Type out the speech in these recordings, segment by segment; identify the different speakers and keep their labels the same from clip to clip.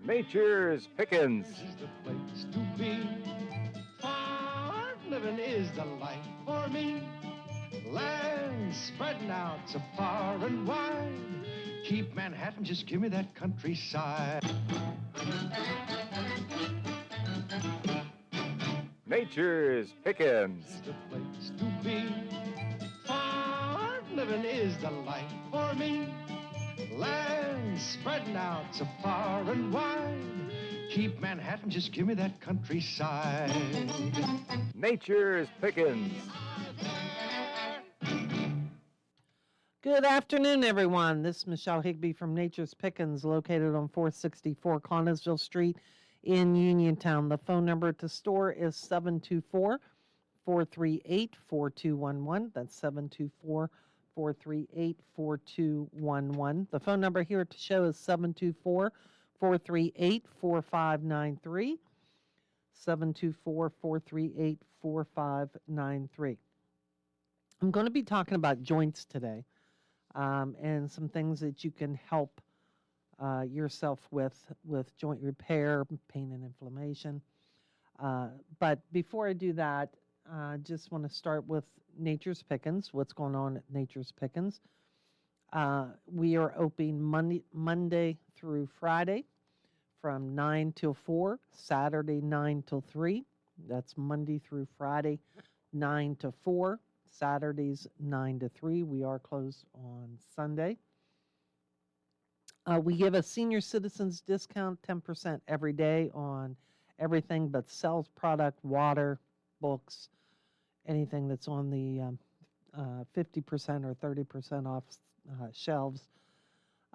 Speaker 1: Nature's Pickins.
Speaker 2: This is the place to be. Farm living is the life for me. Land spreading out so far and wide. Keep Manhattan, just give me that countryside.
Speaker 1: Nature's Pickins.
Speaker 2: This is the place to be. Farm living is the life for me. Land spreading out so far and wide. Keep Manhattan, just give me that countryside.
Speaker 1: Nature's Pickins.
Speaker 3: Good afternoon, everyone. This is Michelle Higbee from Nature's Pickins, located on 464 Connellsville Street in Uniontown. The phone number to store is 724-438-4211. That's 724-438-4211. The phone number here at the show is 724-438-4593. 724-438-4593. I'm going to be talking about joints today. And some things that you can help yourself with joint repair, pain and inflammation. But before I do that, I just want to start with Nature's Pickins, what's going on at Nature's Pickins. We are open Monday through Friday from 9 till 4, Saturday 9 till 3. That's Monday through Friday, 9 to 4. Saturdays 9 to 3. We are closed on Sunday. We give a senior citizens discount, 10% every day on everything but sales product, water, books, anything that's on the 50% or 30% off shelves.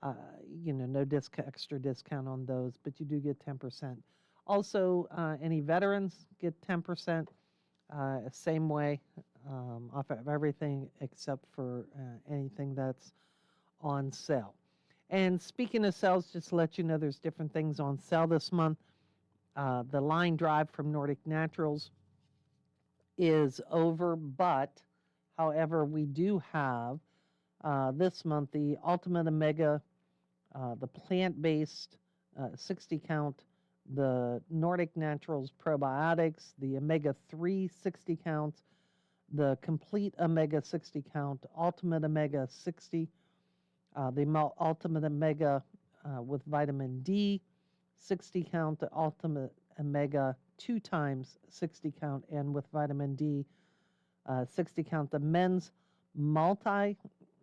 Speaker 3: No extra discount on those, but you do get 10%. Also, any veterans get 10%. Same way, off of everything except for anything that's on sale. And speaking of sales, just to let you know, there's different things on sale this month. The line drive from Nordic Naturals is over, but however, we do have this month the Ultimate Omega, the plant-based 60 count, the Nordic Naturals probiotics, the omega-3 60 counts, the complete omega 60 count, ultimate omega 60, the ultimate omega with vitamin D 60 count, the ultimate omega 2 times 60 count, and with vitamin D 60 count. The men's multi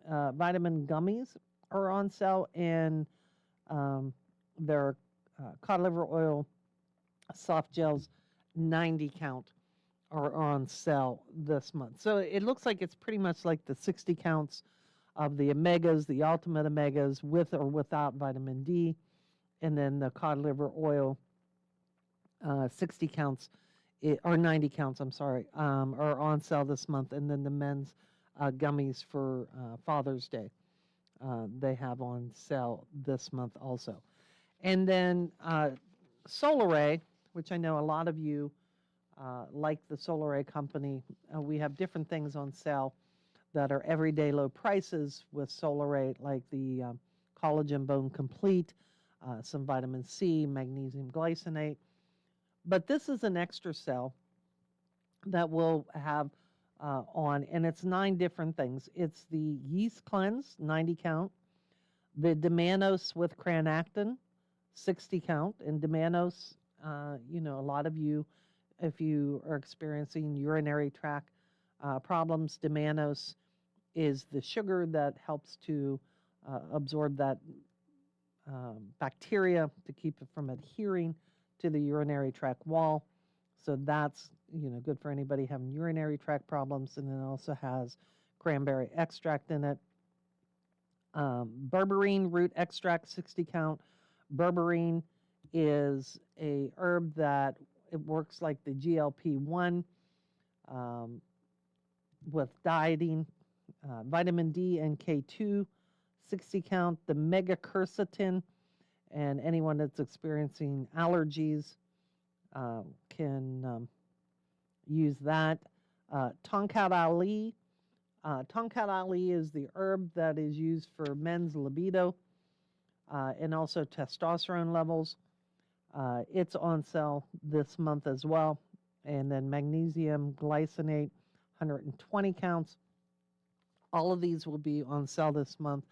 Speaker 3: vitamin gummies are on sale, and they're cod liver oil soft gels 90 count are on sale this month. So it looks like it's pretty much like the 60 counts of the omegas, the ultimate omegas with or without vitamin D, and then the cod liver oil 60 counts or 90 counts, are on sale this month. And then the men's gummies for Father's Day, they have on sale this month also. And then Solaray, which I know a lot of you like the Solaray company. We have different things on sale that are everyday low prices with Solaray, like the Collagen Bone Complete, some vitamin C, magnesium glycinate. But this is an extra sale that we'll have on, and it's 9 different things. It's the Yeast Cleanse, 90 count, the Demanos with Cranactin, 60 count, and Demanos, a lot of you, if you are experiencing urinary tract problems, Demanos is the sugar that helps to absorb that bacteria to keep it from adhering to the urinary tract wall. So that's, good for anybody having urinary tract problems, and it also has cranberry extract in it. Berberine root extract, 60 count. Berberine is a herb that it works like the GLP-1 with dieting. Vitamin D and K2, 60 count. The megaquercetin, and anyone that's experiencing allergies can use that. Tonkat Ali. Tonkat Ali is the herb that is used for men's libido and also testosterone levels. It's on sale this month as well. And then magnesium glycinate, 120 counts. All of these will be on sale this month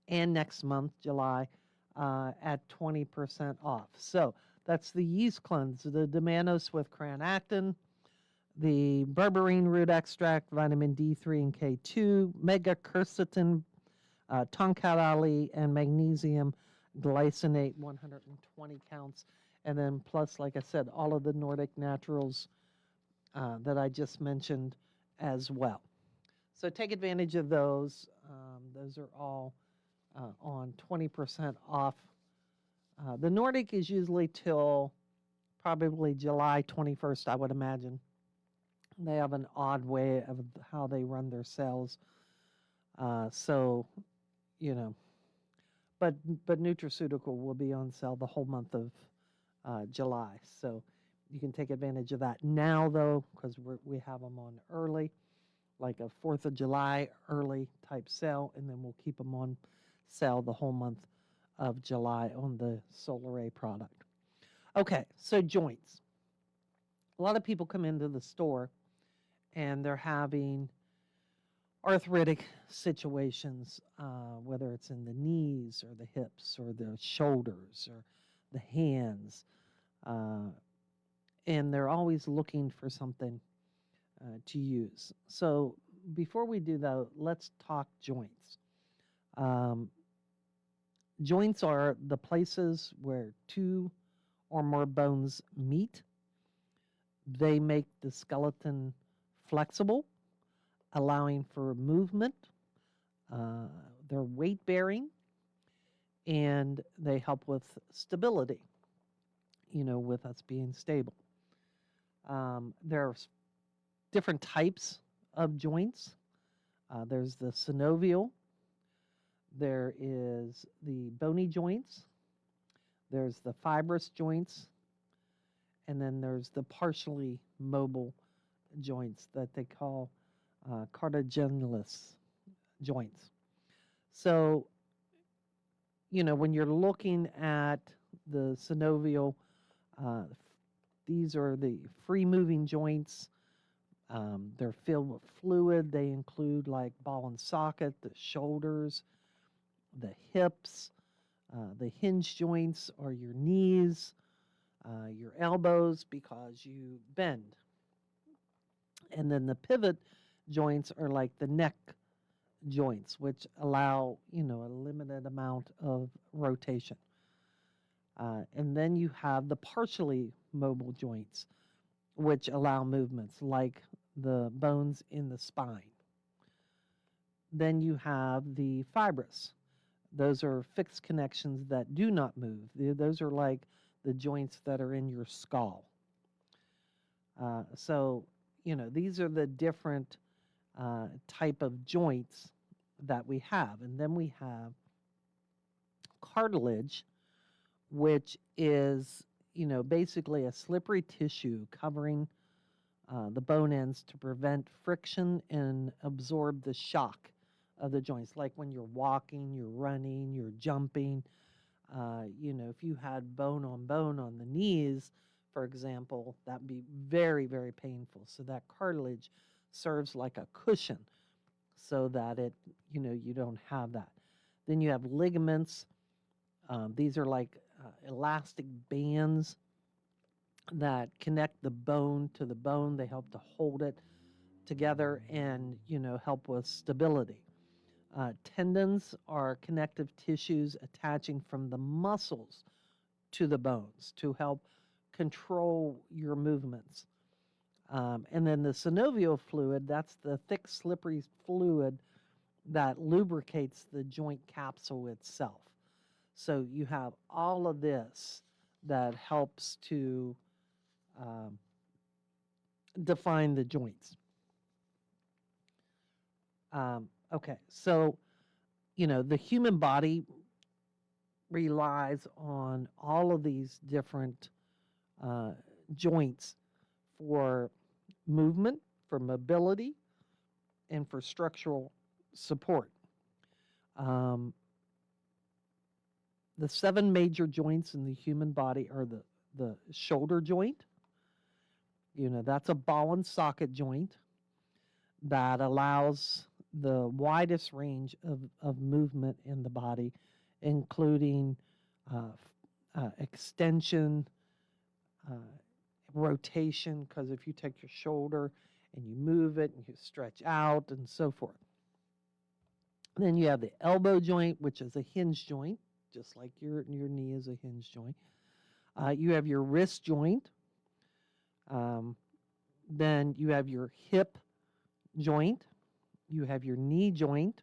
Speaker 3: and next month, July, at 20% off. So that's the yeast cleanse, the Domanos with cranactin, the berberine root extract, vitamin D3 and K2, mega quercetin, tonkat ali, and magnesium glycinate, 120 counts. And then plus, like I said, all of the Nordic Naturals that I just mentioned as well. So take advantage of those. Those are all on 20% off. The Nordic is usually till probably July 21st, I would imagine. They have an odd way of how they run their sales. So, you know, but Nutraceutical will be on sale the whole month of July. So you can take advantage of that now, though, because we have them on early, like a 4th of July early type sale, and then we'll keep them on sale the whole month of July on the Solar A product. Okay, so joints. A lot of people come into the store and they're having arthritic situations, whether it's in the knees or the hips or the shoulders or the hands. And they're always looking for something to use. So before we do that, let's talk joints. Joints are the places where two or more bones meet. They make the skeleton flexible, allowing for movement. They're weight bearing, and they help with stability, with us being stable. There's different types of joints. There's the synovial. There is the bony joints. There's the fibrous joints. And then there's the partially mobile joints that they call cartilaginous joints. So, when you're looking at the synovial, these are the free-moving joints. They're filled with fluid. They include like ball and socket, the shoulders, the hips, the hinge joints are your knees, your elbows because you bend. And then the pivot joints are like the neck joints, which allow, a limited amount of rotation. And then you have the partially mobile joints, which allow movements like the bones in the spine. Then you have the fibrous. Those are fixed connections that do not move. Those are like the joints that are in your skull. So, these are the different type of joints that we have. And then we have cartilage, which is, basically a slippery tissue covering the bone ends to prevent friction and absorb the shock of the joints. Like when you're walking, you're running, you're jumping. If you had bone on the knees, for example, that'd be very, very painful. So that cartilage serves like a cushion so that you don't have that. Then you have ligaments. These are like elastic bands that connect the bone to the bone. They help to hold it together and, help with stability. Tendons are connective tissues attaching from the muscles to the bones to help control your movements. And then the synovial fluid, that's the thick, slippery fluid that lubricates the joint capsule itself. So you have all of this that helps to define the joints. Okay, so, the human body relies on all of these different joints for movement, for mobility, and for structural support. Um, the seven major joints in the human body are the shoulder joint. That's a ball and socket joint that allows the widest range of movement in the body, including extension, uh, rotation, because if you take your shoulder and you move it and you stretch out and so forth. Then you have the elbow joint, which is a hinge joint, just like your knee is a hinge joint. You have your wrist joint. Then you have your hip joint. You have your knee joint,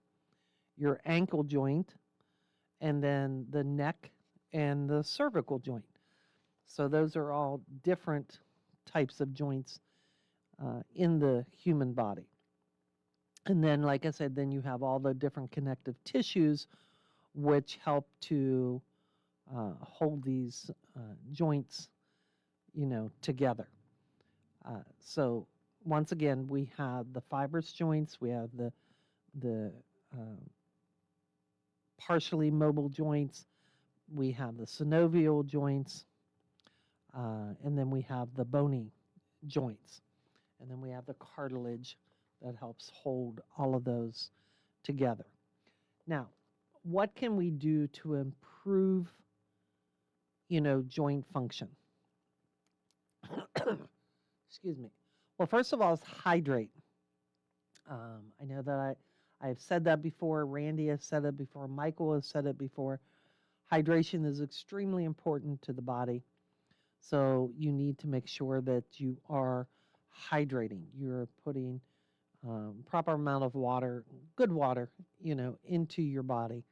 Speaker 3: your ankle joint, and then the neck and the cervical joint. So those are all different types of joints in the human body. And then, like I said, then you have all the different connective tissues which help to hold these joints, together. So once again, we have the fibrous joints, we have the partially mobile joints, we have the synovial joints, and then we have the bony joints. And then we have the cartilage that helps hold all of those together. Now, what can we do to improve, joint function? Excuse me. Well, first of all, is hydrate. I know that I've said that before. Randy has said it before. Michael has said it before. Hydration is extremely important to the body. So you need to make sure that you are hydrating. You're putting proper amount of water, good water, into your body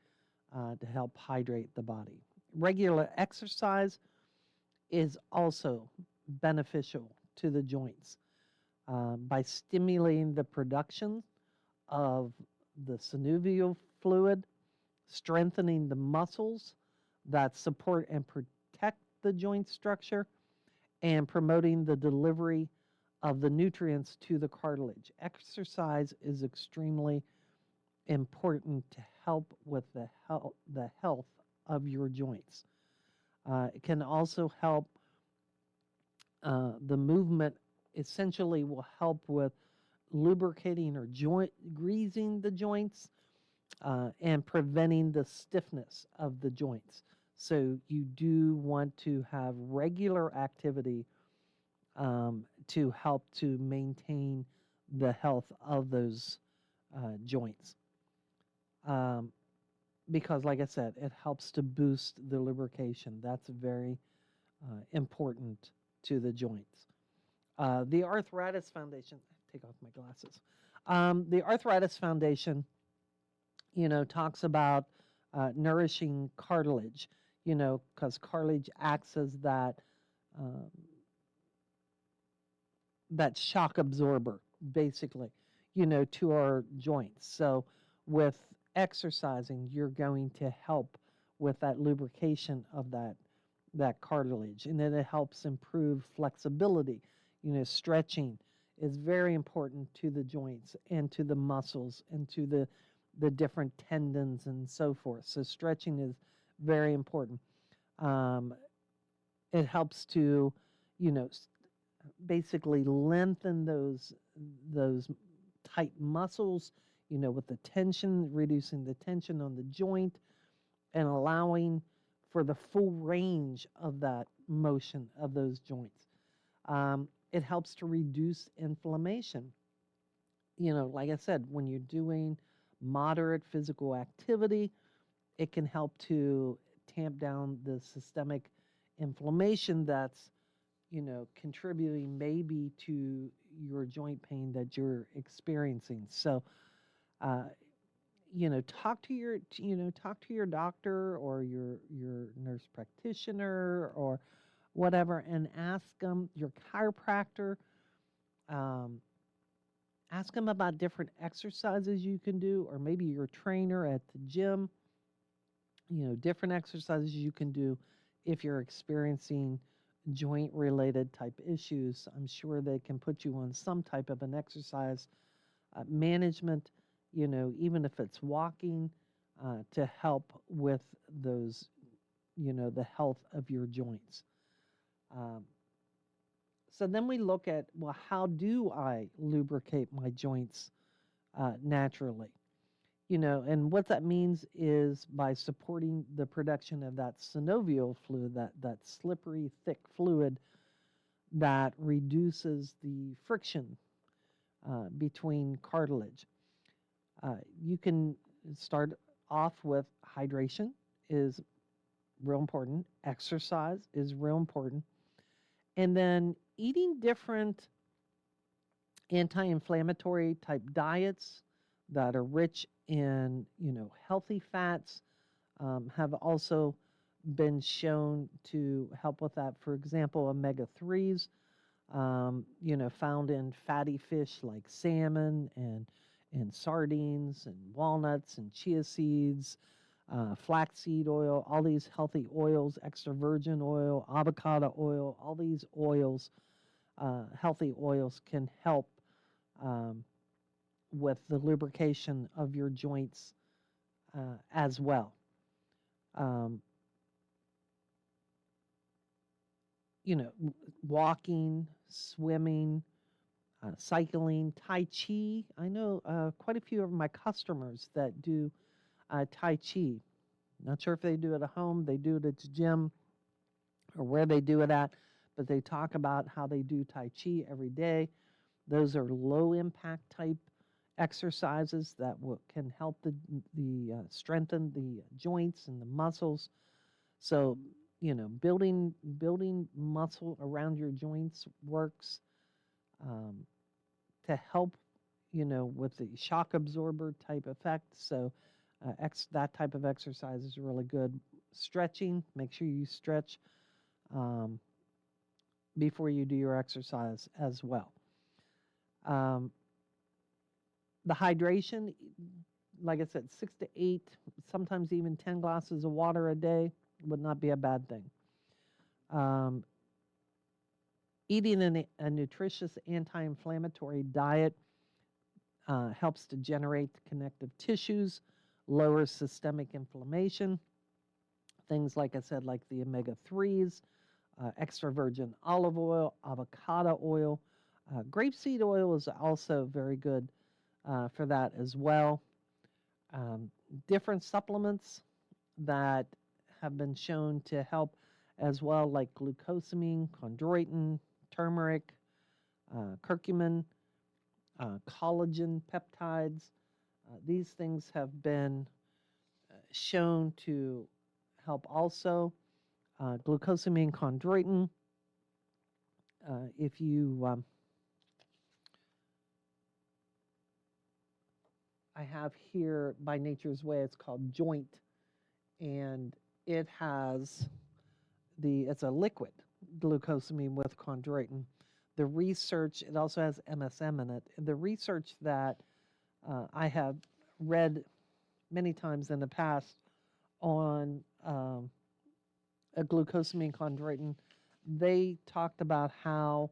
Speaker 3: to help hydrate the body. Regular exercise is also beneficial to the joints by stimulating the production of the synovial fluid, strengthening the muscles that support and protect the joint structure, and promoting the delivery of the nutrients to the cartilage. Exercise is extremely important to help with the health of your joints. It can also help the movement, essentially will help with lubricating or greasing the joints and preventing the stiffness of the joints. So you do want to have regular activity to help to maintain the health of those joints. Because, like I said, it helps to boost the lubrication. That's very important to the joints. The Arthritis Foundation, take off my glasses. The Arthritis Foundation, talks about nourishing cartilage, because cartilage acts as that shock absorber, basically, to our joints. So with exercising, you're going to help with that lubrication of that cartilage, and then it helps improve flexibility. Stretching is very important to the joints and to the muscles and to the different tendons and so forth. So stretching is very important. It helps to, basically lengthen those tight muscles, with the tension, reducing the tension on the joint and allowing for the full range of that motion of those joints. It helps to reduce inflammation. Like I said, when you're doing moderate physical activity, it can help to tamp down the systemic inflammation that's, contributing maybe to your joint pain that you're experiencing. So, talk to your doctor or your nurse practitioner or whatever, and ask them, your chiropractor, ask them about different exercises you can do, or maybe your trainer at the gym, different exercises you can do if you're experiencing joint related type issues, I'm sure they can put you on some type of an exercise management, even if it's walking, to help with those, the health of your joints. Um, so then we look at, well, how do I lubricate my joints naturally? And what that means is by supporting the production of that synovial fluid, that slippery, thick fluid that reduces the friction between cartilage. You can start off with hydration is real important. Exercise is real important. And then eating different anti-inflammatory type diets that are rich in, healthy fats have also been shown to help with that. For example, omega-3s, found in fatty fish like salmon and sardines and walnuts and chia seeds, flaxseed oil, all these healthy oils, extra virgin oil, avocado oil, all these oils, healthy oils can help um, with the lubrication of your joints as well. Um, walking, swimming, cycling, Tai Chi. I know quite a few of my customers that do Tai Chi. Not sure if they do it at home, they do it at the gym, or where they do it at, but they talk about how they do Tai Chi every day. Those are low impact type exercises that can help the strengthen the joints and the muscles. So building muscle around your joints works um, to help with the shock absorber type effect. So that type of exercise is really good. Stretching, make sure you stretch um, before you do your exercise as well. The hydration, like I said, 6 to 8, sometimes even 10 glasses of water a day would not be a bad thing. Eating a nutritious anti-inflammatory diet helps to generate connective tissues, lowers systemic inflammation. Things like I said, like the omega-3s, extra virgin olive oil, avocado oil. Grapeseed oil is also very good for that as well. Different supplements that have been shown to help as well, like glucosamine, chondroitin, turmeric, curcumin, collagen peptides. These things have been shown to help also. Glucosamine, chondroitin. If you, I have here By Nature's Way, it's called Joint, and it has it's a liquid glucosamine with chondroitin. The research, it also has MSM in it. The research that I have read many times in the past on a glucosamine chondroitin, they talked about how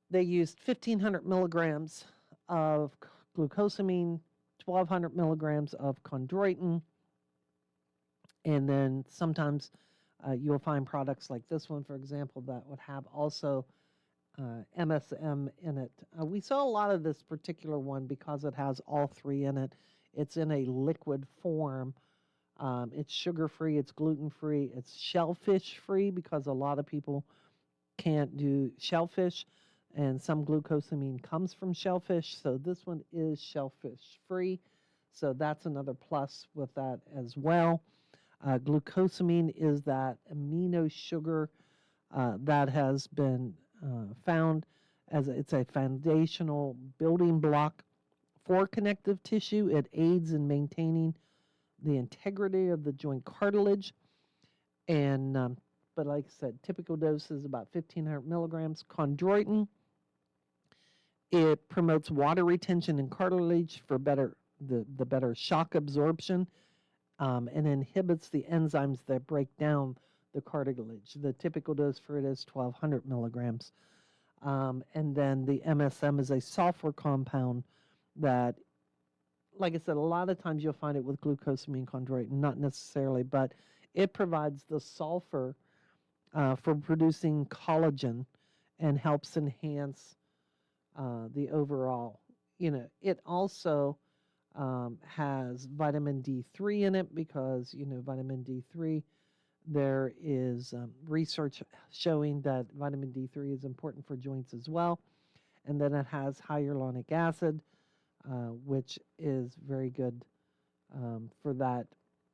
Speaker 3: they used 1,500 milligrams of glucosamine, 1,200 milligrams of chondroitin, and then sometimes you'll find products like this one, for example, that would have also MSM in it. We saw a lot of this particular one because it has all three in it. It's in a liquid form. It's sugar-free, it's gluten-free, it's shellfish-free because a lot of people can't do shellfish, and some glucosamine comes from shellfish, so this one is shellfish-free. So that's another plus with that as well. Glucosamine is that amino sugar that has been found as it's a foundational building block for connective tissue. It aids in maintaining the integrity of the joint cartilage. And but like I said, typical dose is about 1,500 milligrams. Chondroitin, it promotes water retention in cartilage for the better shock absorption, and inhibits the enzymes that break down the cartilage. The typical dose for it is 1,200 milligrams. And then the MSM is a sulfur compound that, like I said, a lot of times you'll find it with glucosamine chondroitin, not necessarily, but it provides the sulfur for producing collagen and helps enhance the overall. It also has vitamin D3 in it because, vitamin D3, there is research showing that vitamin D3 is important for joints as well. And then it has hyaluronic acid, which is very good for that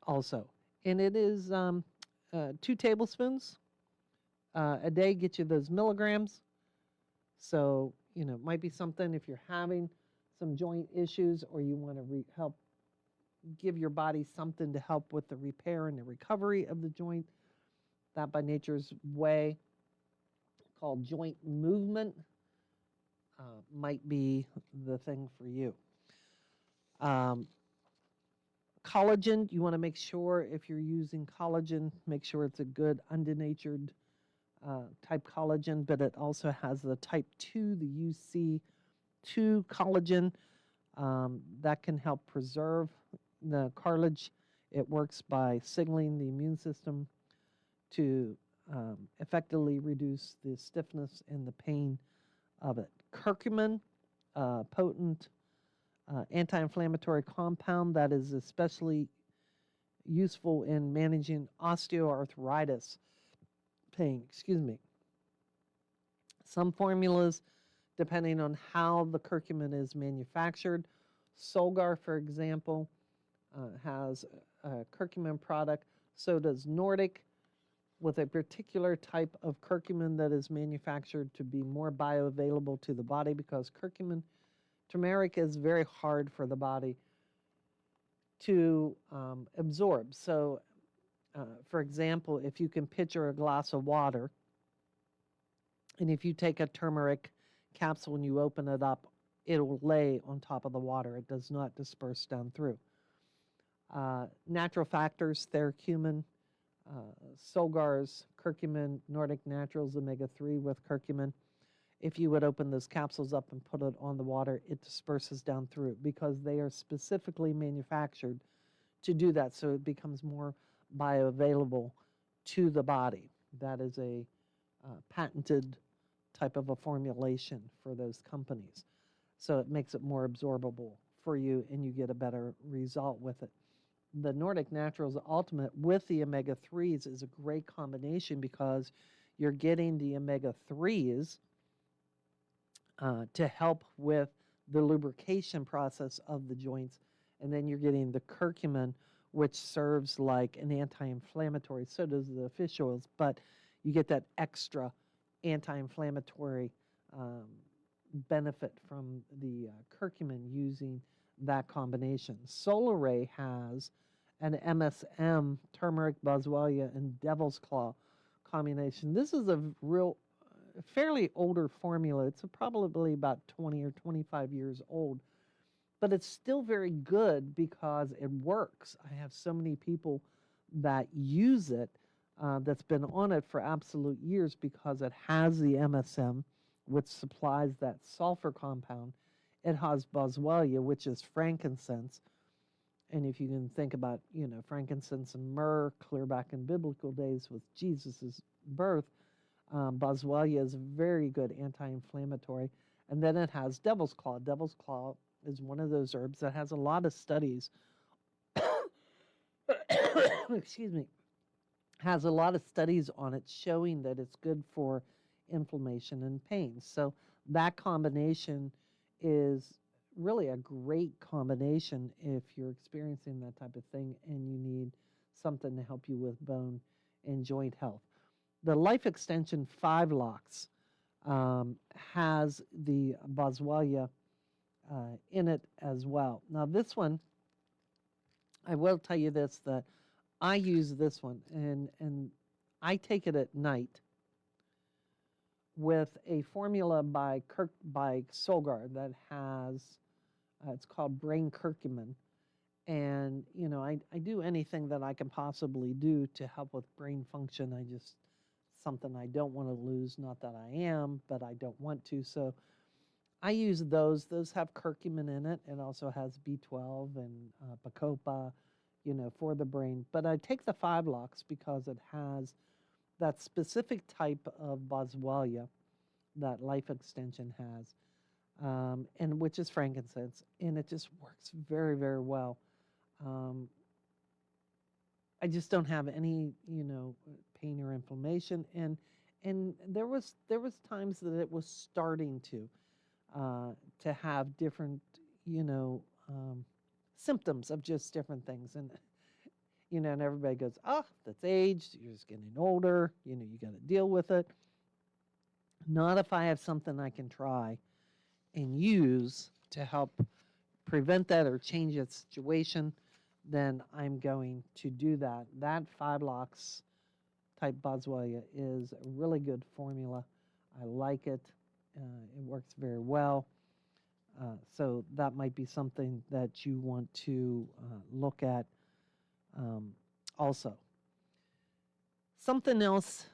Speaker 3: also. And it is 2 tablespoons a day get you those milligrams. So, it might be something if you're having some joint issues or you want to help give your body something to help with the repair and the recovery of the joint. That by nature's way called joint movement might be the thing for you. Collagen, you want to make sure if you're using collagen, make sure it's a good undenatured type collagen, but it also has the type 2, the UC2 collagen that can help preserve the cartilage. It works by signaling the immune system to effectively reduce the stiffness and the pain of it. Curcumin, potent anti-inflammatory compound that is especially useful in managing osteoarthritis pain. Some formulas, depending on how the curcumin is manufactured. Solgar, for example, has a curcumin product. So does Nordic, with a particular type of curcumin that is manufactured to be more bioavailable to the body, because turmeric is very hard for the body to absorb. So, for example, if you can picture a glass of water, and if you take a turmeric capsule and you open it up, it'll lay on top of the water. It does not disperse down through. Natural factors, Theracumin, Solgar's curcumin, Nordic Naturals omega-3 with curcumin. If you would open those capsules up and put it on the water, it disperses down through because they are specifically manufactured to do that, so it becomes more bioavailable to the body. That is a patented type of a formulation for those companies. So it makes it more absorbable for you and you get a better result with it. The Nordic Naturals Ultimate with the omega-3s is a great combination because you're getting the omega-3s to help with the lubrication process of the joints, and then you're getting the curcumin, which serves like an anti-inflammatory. So does the fish oils, but you get that extra anti-inflammatory benefit from the curcumin using that combination. Solaray has an MSM, turmeric, boswellia, and devil's claw combination. This is a fairly older formula. It's probably about 20 or 25 years old, but it's still very good because it works. I have so many people that use it that's been on it for absolute years because it has the MSM, which supplies that sulfur compound. It has boswellia, which is frankincense. And if you can think about, frankincense and myrrh clear back in biblical days with Jesus' birth, boswellia is a very good anti-inflammatory. And then it has devil's claw. Devil's claw is one of those herbs that has a lot of studies. Excuse me. Has a lot of studies on it showing that it's good for inflammation and pain. So that combination is really a great combination if you're experiencing that type of thing and you need something to help you with bone and joint health. The Life Extension 5 Locks has the boswellia in it as well. Now this one, I will tell you this, that I use this one and I take it at night with a formula by Solgar that has, it's called brain curcumin, And, I do anything that I can possibly do to help with brain function. I just, something I don't want to lose, not that I am, but I don't want to. So I use those. Those have curcumin in it. It also has B12 and bacopa, for the brain. But I take the 5-Lox because it has that specific type of boswellia that life extension has, and which is frankincense, and it just works very, very well. Um, I just don't have any, pain or inflammation, and there was times that it was starting to have different, you know, um, symptoms of just different things, and everybody goes, oh, that's age. You're just getting older. You got to deal with it. Not if I have something I can try and use to help prevent that or change that situation, then I'm going to do that. That 5-Lox type boswellia is a really good formula. I like it. It works very well. So that might be something that you want to look at um, also. Something else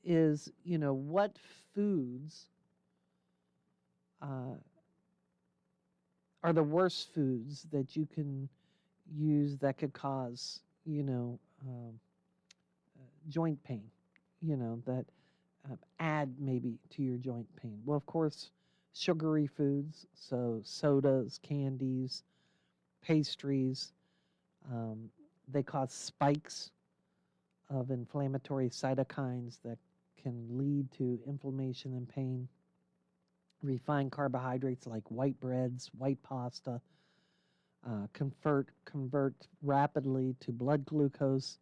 Speaker 3: is, what foods are the worst foods that you can use that could cause, joint pain, that add maybe to your joint pain. Well, of course, sugary foods, so sodas, candies, pastries, um, they cause spikes of inflammatory cytokines that can lead to inflammation and pain. Refined carbohydrates like white breads, white pasta, convert rapidly to blood glucose,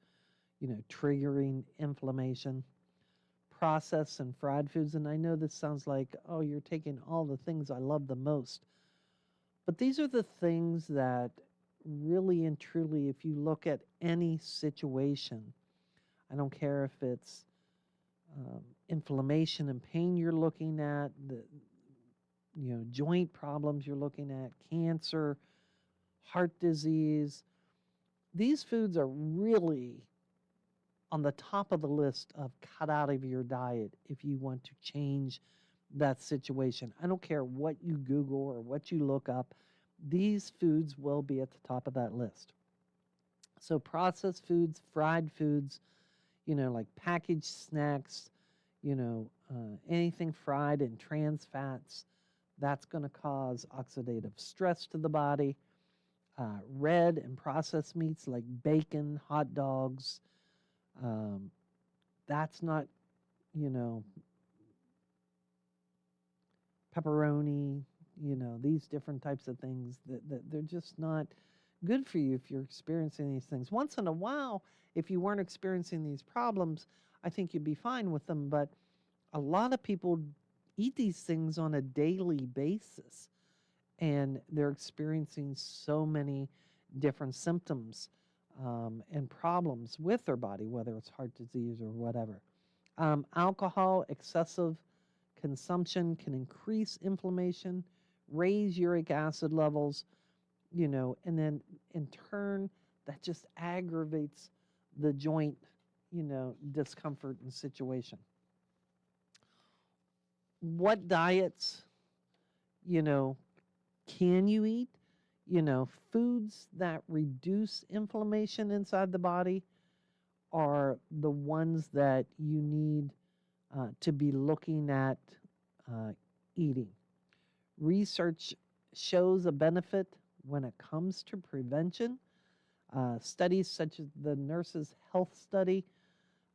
Speaker 3: triggering inflammation. Processed and fried foods, and I know this sounds like, oh, you're taking all the things I love the most, but these are the things that really and truly, if you look at any situation, I don't care if it's inflammation and pain you're looking at, the joint problems you're looking at, cancer, heart disease. These foods are really on the top of the list of cut out of your diet if you want to change that situation. I don't care what you Google or what you look up, these foods will be at the top of that list. So processed foods, fried foods, like packaged snacks, anything fried and trans fats, that's going to cause oxidative stress to the body. Red and processed meats like bacon, hot dogs, that's not, you know, pepperoni, these different types of things that they're just not good for you if you're experiencing these things. Once in a while, if you weren't experiencing these problems, I think you'd be fine with them. But a lot of people eat these things on a daily basis, and they're experiencing so many different symptoms and problems with their body, whether it's heart disease or whatever. Alcohol, excessive consumption can increase inflammation, raise uric acid levels, and then in turn, that just aggravates the joint, discomfort and situation. What diets, you know, can you eat? Foods that reduce inflammation inside the body are the ones that you need to be looking at eating. Research shows a benefit when it comes to prevention. Studies such as the Nurses' Health Study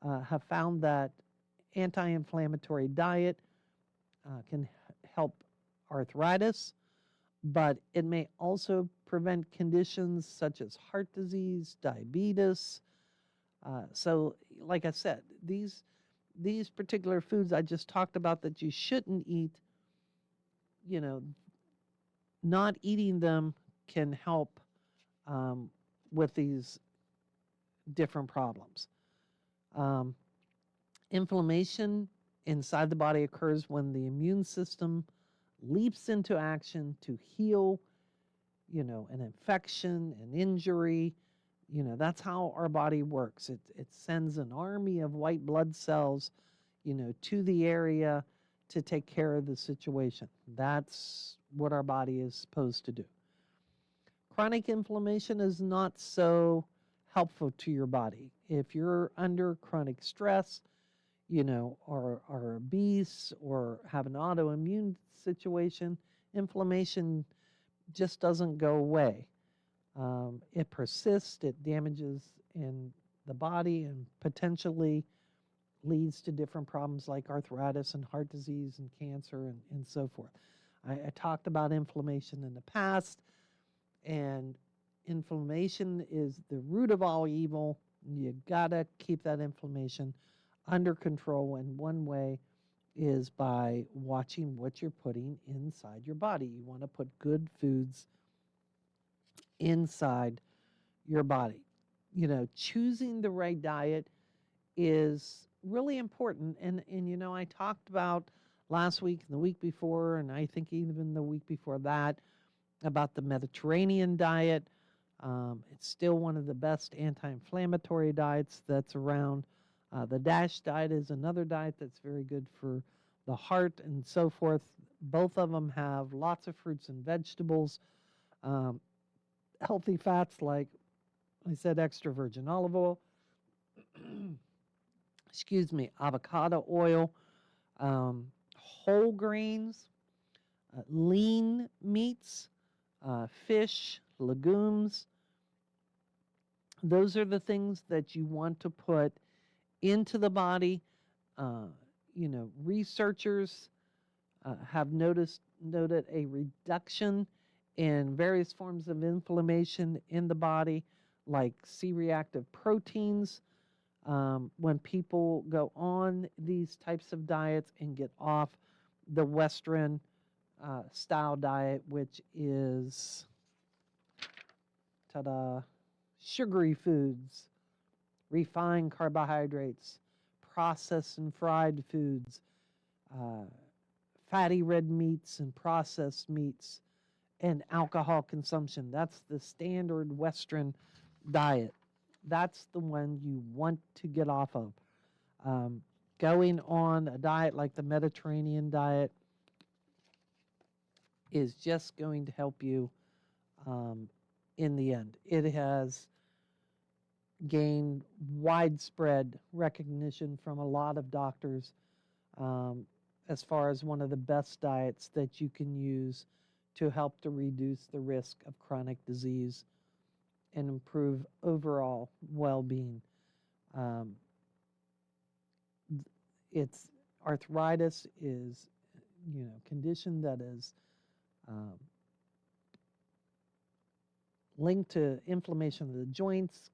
Speaker 3: have found that anti-inflammatory diet can help arthritis, but it may also prevent conditions such as heart disease, diabetes. So, like I said, these particular foods I just talked about that you shouldn't eat, you know, not eating them can help with these different problems. Um, Inflammation inside the body occurs when the immune system leaps into action to heal, an infection, an injury. That's how our body works. It sends an army of white blood cells, to the area to take care of the situation. That's what our body is supposed to do. Chronic inflammation is not so helpful to your body. If you're under chronic stress, or are obese or have an autoimmune situation, inflammation just doesn't go away. It persists, it damages in the body and potentially leads to different problems like arthritis and heart disease and cancer and so forth. I talked about inflammation in the past, and inflammation is the root of all evil. You gotta keep that inflammation under control, and one way is by watching what you're putting inside your body. You want to put good foods inside your body. Choosing the right diet is really important. And I talked about last week and the week before, and I think even the week before that, about the Mediterranean diet. It's still one of the best anti-inflammatory diets that's around. The DASH diet is another diet that's very good for the heart and so forth. Both of them have lots of fruits and vegetables, healthy fats like I said, extra virgin olive oil, avocado oil, whole grains, lean meats, fish, legumes. Those are the things that you want to put into the body. Researchers have noted a reduction in various forms of inflammation in the body, like C-reactive proteins, when people go on these types of diets and get off the Western style diet, which is sugary foods, refined carbohydrates, processed and fried foods, fatty red meats and processed meats, and alcohol consumption. That's the standard Western diet. That's the one you want to get off of. Going on a diet like the Mediterranean diet is just going to help you in the end. It has gained widespread recognition from a lot of doctors as far as one of the best diets that you can use to help to reduce the risk of chronic disease and improve overall well-being. It's arthritis is, condition that is linked to inflammation of the joints,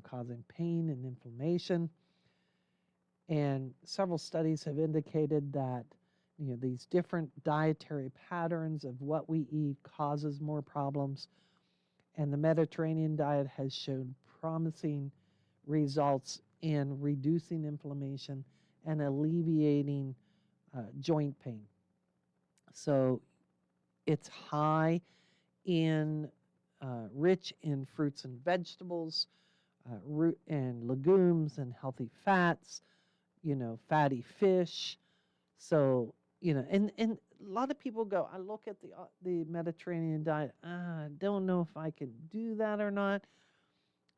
Speaker 3: causing pain and inflammation. And several studies have indicated that these different dietary patterns of what we eat causes more problems. And the Mediterranean diet has shown promising results in reducing inflammation and alleviating joint pain. So it's high in, rich in fruits and vegetables, root and legumes and healthy fats, fatty fish. So, and a lot of people go, I look at the Mediterranean diet, I don't know if I can do that or not.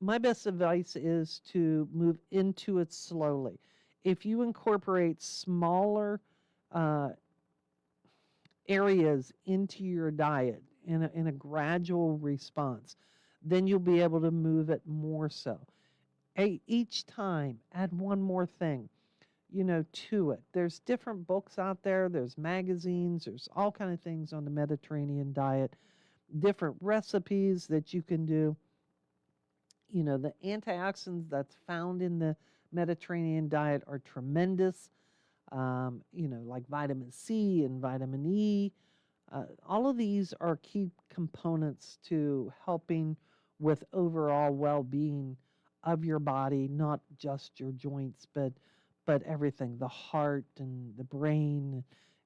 Speaker 3: My best advice is to move into it slowly. If you incorporate smaller areas into your diet in a gradual response, then you'll be able to move it more so. Each time, add one more thing, to it. There's different books out there. There's magazines. There's all kind of things on the Mediterranean diet, different recipes that you can do. The antioxidants that's found in the Mediterranean diet are tremendous, like vitamin C and vitamin E. All of these are key components to helping with overall well-being of your body, not just your joints, but everything, the heart and the brain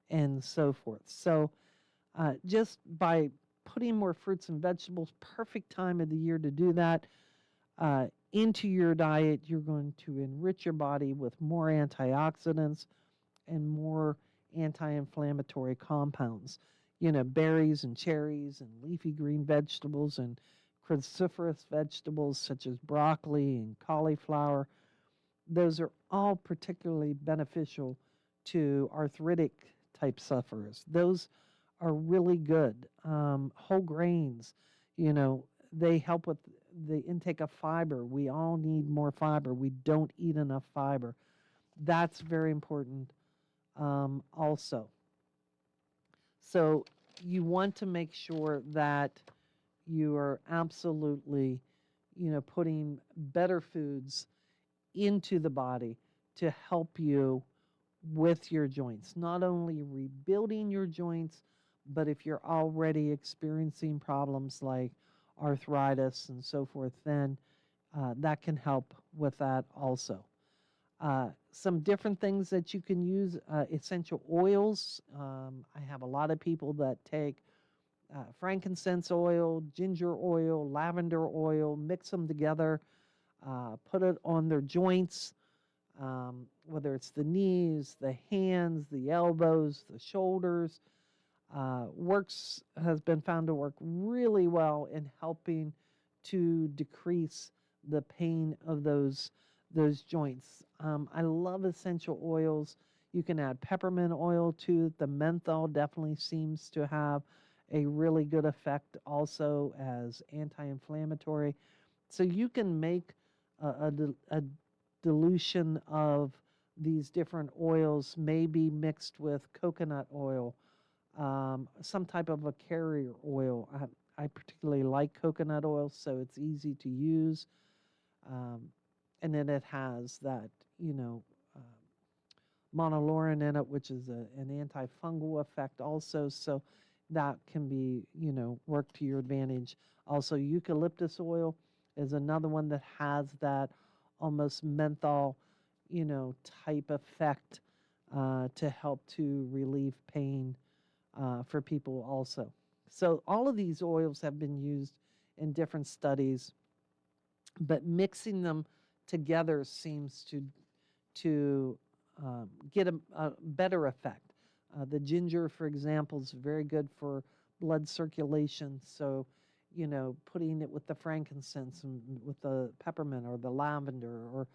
Speaker 3: and so forth. So just by putting more fruits and vegetables, perfect time of the year to do that, into your diet. You're going to enrich your body with more antioxidants and more anti-inflammatory compounds. Berries and cherries and leafy green vegetables and cruciferous vegetables such as broccoli and cauliflower. Those are all particularly beneficial to arthritic type sufferers. Those are really good. Whole grains, you know, they help with the intake of fiber. We all need more fiber. We don't eat enough fiber. That's very important also. So you want to make sure that you are absolutely, putting better foods into the body to help you with your joints, not only rebuilding your joints, but if you're already experiencing problems like arthritis and so forth, then that can help with that also. Some different things that you can use, essential oils. I have a lot of people that take frankincense oil, ginger oil, lavender oil, mix them together, put it on their joints, whether it's the knees, the hands, the elbows, the shoulders. Has been found to work really well in helping to decrease the pain of those joints. I love essential oils. You can add peppermint oil to it. The menthol definitely seems to have a really good effect also as anti-inflammatory. So you can make a dilution of these different oils, maybe mixed with coconut oil, some type of a carrier oil. I particularly like coconut oil, so it's easy to use. And then it has that, monolaurin in it, which is an antifungal effect also. So that can be, work to your advantage. Also, eucalyptus oil is another one that has that almost menthol, type effect to help to relieve pain for people also. So all of these oils have been used in different studies, but mixing them together seems to get a better effect. The ginger, for example, is very good for blood circulation. So, putting it with the frankincense and with the peppermint or the lavender or,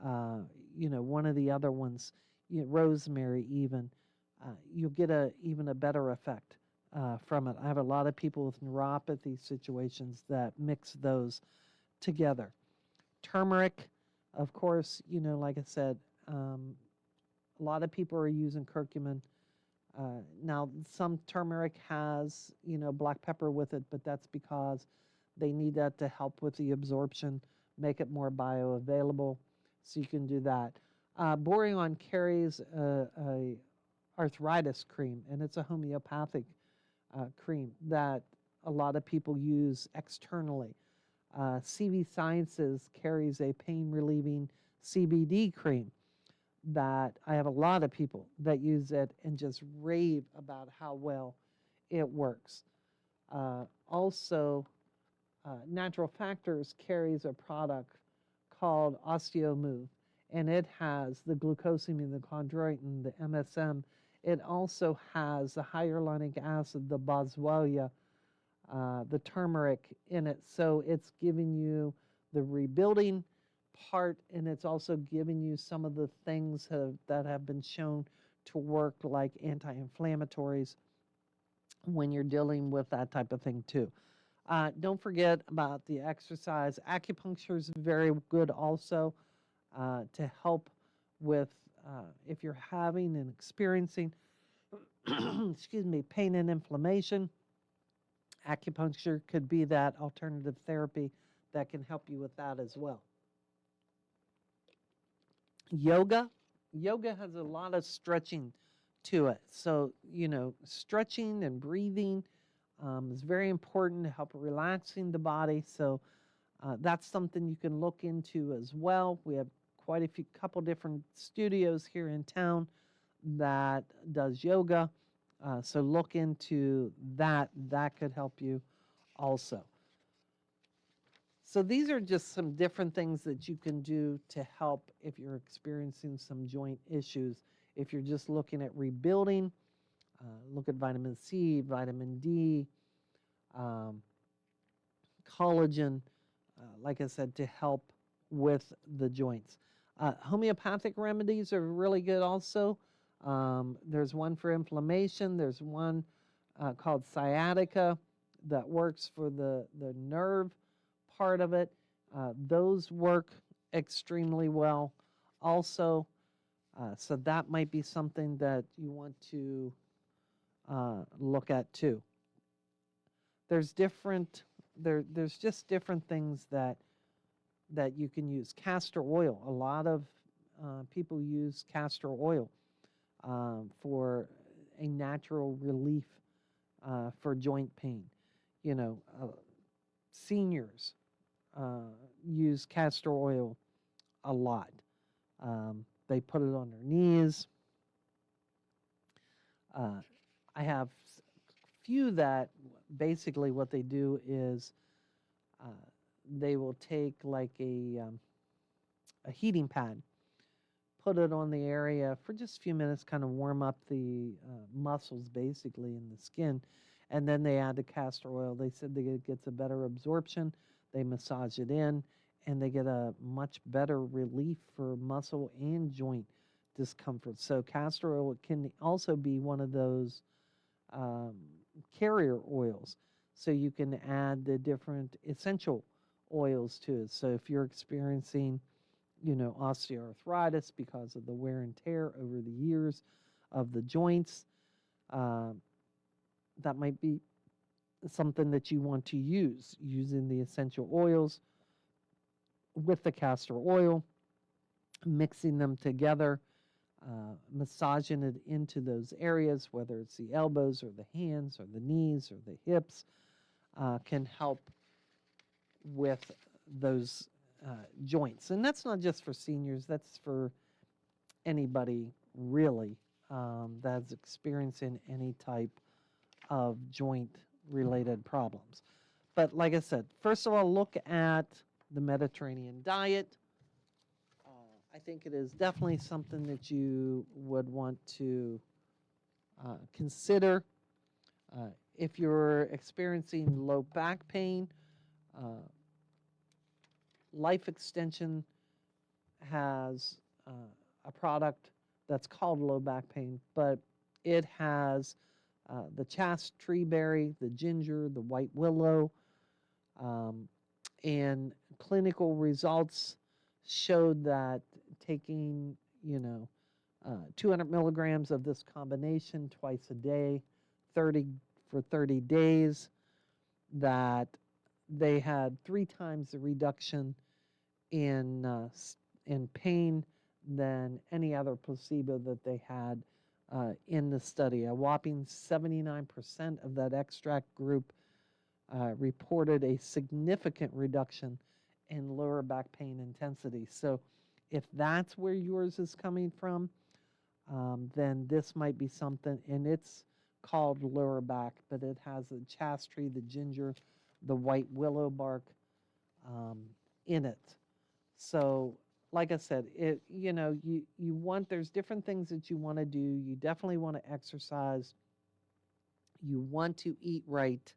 Speaker 3: one of the other ones, rosemary even, you'll get even a better effect from it. I have a lot of people with neuropathy situations that mix those together. Turmeric, of course, like I said, a lot of people are using curcumin. Now, some turmeric has, black pepper with it, but that's because they need that to help with the absorption, make it more bioavailable, so you can do that. Boron carries a arthritis cream, and it's a homeopathic cream that a lot of people use externally. CV Sciences carries a pain-relieving CBD cream that I have a lot of people that use it and just rave about how well it works. Also, Natural Factors carries a product called OsteoMove, and it has the glucosamine, the chondroitin, the MSM. It also has the hyaluronic acid, the boswellia, the turmeric in it. So it's giving you the rebuilding part, and it's also giving you some of the things that have been shown to work like anti-inflammatories when you're dealing with that type of thing too. Don't forget about the exercise. Acupuncture is very good also to help with if you're having and experiencing excuse me, pain and inflammation. Acupuncture could be that alternative therapy that can help you with that as well. Yoga has a lot of stretching to it. So, stretching and breathing is very important to help relaxing the body. So that's something you can look into as well. We have quite a couple different studios here in town that does yoga. So look into that. That could help you also. So these are just some different things that you can do to help if you're experiencing some joint issues. If you're just looking at rebuilding, look at vitamin C, vitamin D, um, collagen, like I said, to help with the joints. Homeopathic remedies are really good also. There's one for inflammation, there's one called sciatica that works for the nerve part of it. Those work extremely well also. So that might be something that you want to look at too. There's different there's just different things that you can use. Castor oil. A lot of people use castor oil for a natural relief for joint pain. You know, seniors use castor oil a lot. They put it on their knees. I have few that basically what they do is uh, they will take like a heating pad, put it on the area for just a few minutes, kind of warm up the muscles basically in the skin, and then they add the castor oil. They said that it gets a better absorption. They massage it in, and they get a much better relief for muscle and joint discomfort. So castor oil can also be one of those um, carrier oils. So you can add the different essential oils to it. So if you're experiencing, osteoarthritis because of the wear and tear over the years of the joints, uh, that might be something that you want to use, using the essential oils with the castor oil, mixing them together, massaging it into those areas, whether it's the elbows or the hands or the knees or the hips, can help with those joints. And that's not just for seniors, that's for anybody really that's experiencing any type of joint related problems. But like I said, first of all, look at the Mediterranean diet. I think it is definitely something that you would want to consider. If you're experiencing low back pain, uh, Life Extension has a product that's called low back pain, but it has the chaste tree berry, the ginger, the white willow, um, and clinical results showed that taking, 200 milligrams of this combination twice a day, 30 for 30 days, that they had 3 times the reduction in pain than any other placebo that they had in the study. A whopping 79% of that extract group reported a significant reduction in lower back pain intensity. So if that's where yours is coming from, then this might be something, and it's called lower back, but it has the chaste tree, the ginger, the white willow bark um, in it. So, like I said, you want, there's different things that you want to do. You definitely want to exercise. You want to eat right.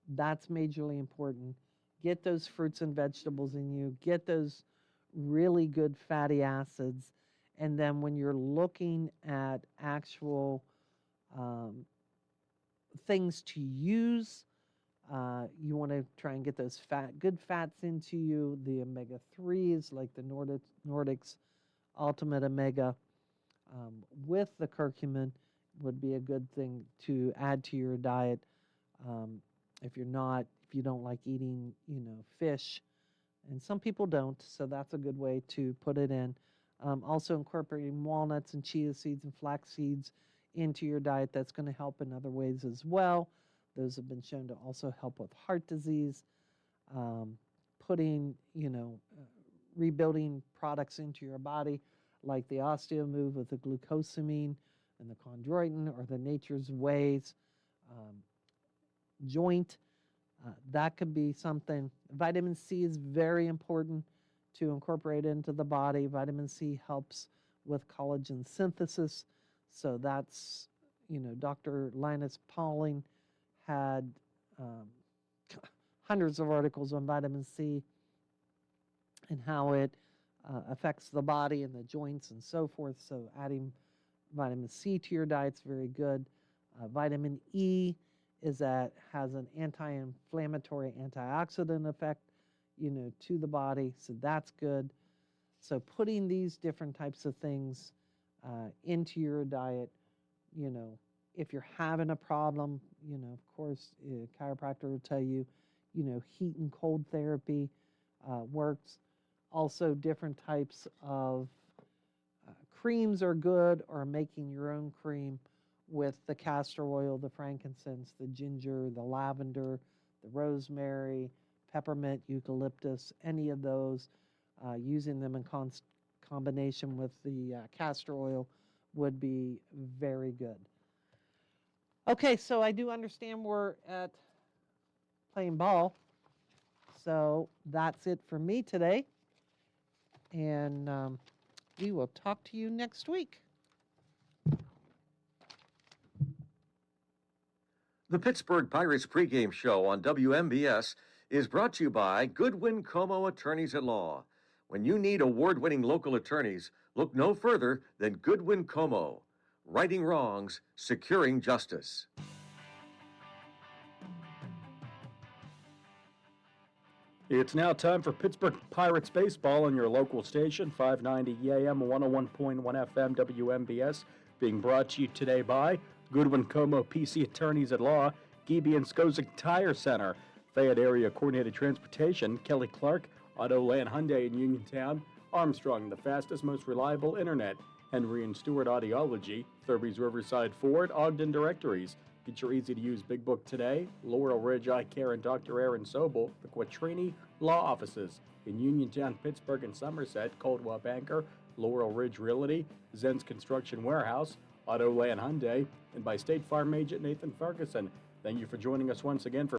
Speaker 3: That's majorly important. Get those fruits and vegetables in you. Get those really good fatty acids. And then when you're looking at actual um, things to use, you want to try and get those good fats into you. The omega 3s, like the Nordics Ultimate Omega, with the curcumin, would be a good thing to add to your diet. Um, if you don't like eating, fish, and some people don't, so that's a good way to put it in. Also incorporating walnuts and chia seeds and flax seeds into your diet, that's going to help in other ways as well. Those have been shown to also help with heart disease. Putting, rebuilding products into your body, like the OsteoMove with the glucosamine, and the chondroitin or the Nature's Ways um, joint. That could be something. Vitamin C is very important to incorporate into the body. Vitamin C helps with collagen synthesis. So that's, Dr. Linus Pauling had hundreds of articles on vitamin C and how it affects the body and the joints and so forth. So adding vitamin C to your diet is very good. Vitamin E has an anti-inflammatory, antioxidant effect, to the body. So that's good. So putting these different types of things into your diet, if you're having a problem, of course, a chiropractor will tell you, heat and cold therapy works. Also, different types of creams are good, or making your own cream with the castor oil, the frankincense, the ginger, the lavender, the rosemary, peppermint, eucalyptus, any of those, using them in combination with the castor oil would be very good. Okay, so I do understand we're at playing ball. So that's it for me today. And we will talk to you next week.
Speaker 4: The Pittsburgh Pirates pregame show on WMBS is brought to you by Goodwin Como Attorneys at Law. When you need award-winning local attorneys, look no further than Goodwin Como. Righting wrongs, securing justice.
Speaker 5: It's now time for Pittsburgh Pirates baseball on your local station, 590 AM, 101.1 FM, WMBS, being brought to you today by Goodwin Como PC Attorneys at Law, Geeby and Skozek Tire Center, Fayette Area Coordinated Transportation, Kelly Clark, Auto Land Hyundai in Uniontown, Armstrong, the fastest, most reliable internet, Henry and Stewart Audiology, Thurby's Riverside Ford, Ogden Directories. Get your easy-to-use Big Book today, Laurel Ridge Eye Care and Dr. Aaron Sobel, the Quattrini Law Offices in Uniontown, Pittsburgh, and Somerset, Coldwell Banker, Laurel Ridge Realty, Zen's Construction Warehouse, Auto Land Hyundai, and by State Farm Agent Nathan Ferguson. Thank you for joining us once again for